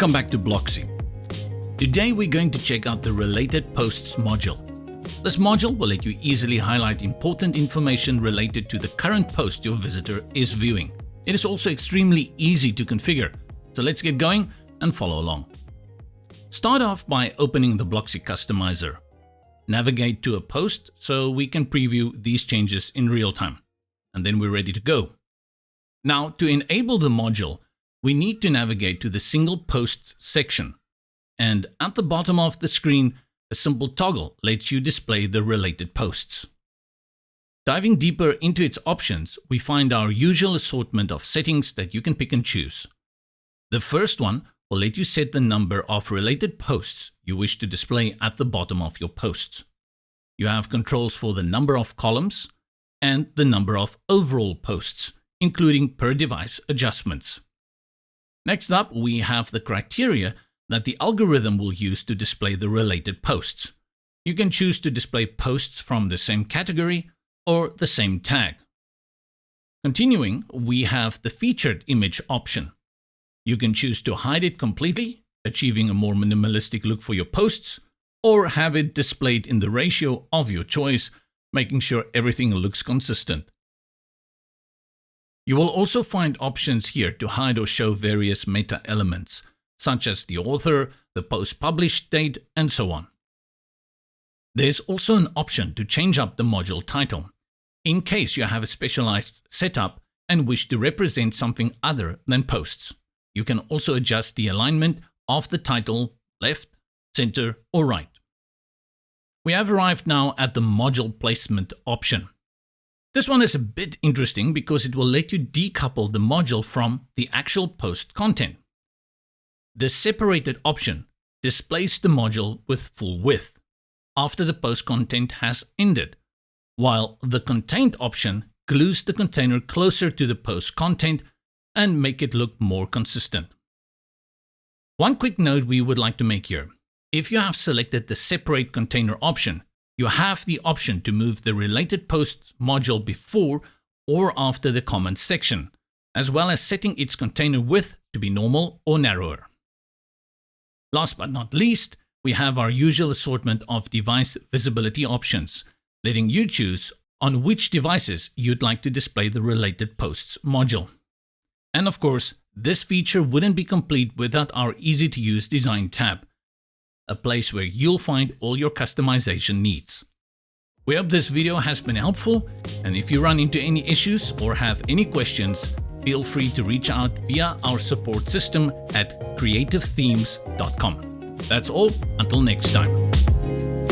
Welcome back to Blocksy. Today we're going to check out the Related Posts module. This module will let you easily highlight important information related to the current post your visitor is viewing. It is also extremely easy to configure, so let's get going and follow along. Start off by opening the Blocksy customizer. Navigate to a post so we can preview these changes in real time, and then we're ready to go. Now, to enable the module, we need to navigate to the Single Posts section, and at the bottom of the screen, a simple toggle lets you display the related posts. Diving deeper into its options, we find our usual assortment of settings that you can pick and choose. The first one will let you set the number of related posts you wish to display at the bottom of your posts. You have controls for the number of columns and the number of overall posts, including per device adjustments. Next up, we have the criteria that the algorithm will use to display the related posts. You can choose to display posts from the same category or the same tag. Continuing, we have the featured image option. You can choose to hide it completely, achieving a more minimalistic look for your posts, or have it displayed in the ratio of your choice, making sure everything looks consistent. You will also find options here to hide or show various meta elements, such as the author, the post published date, and so on. There's also an option to change up the module title, in case you have a specialized setup and wish to represent something other than posts. You can also adjust the alignment of the title left, center, or right. We have arrived now at the module placement option. This one is a bit interesting because it will let you decouple the module from the actual post content. The separated option displays the module with full width after the post content has ended, while the contained option glues the container closer to the post content and make it look more consistent. One quick note we would like to make here. If you have selected the separate container option, you have the option to move the related posts module before or after the comments section, as well as setting its container width to be normal or narrower. Last but not least, we have our usual assortment of device visibility options, letting you choose on which devices you'd like to display the related posts module. And of course, this feature wouldn't be complete without our easy-to-use design tab, a place where you'll find all your customization needs. We hope this video has been helpful, and if you run into any issues or have any questions, feel free to reach out via our support system at creativethemes.com. That's all, until next time.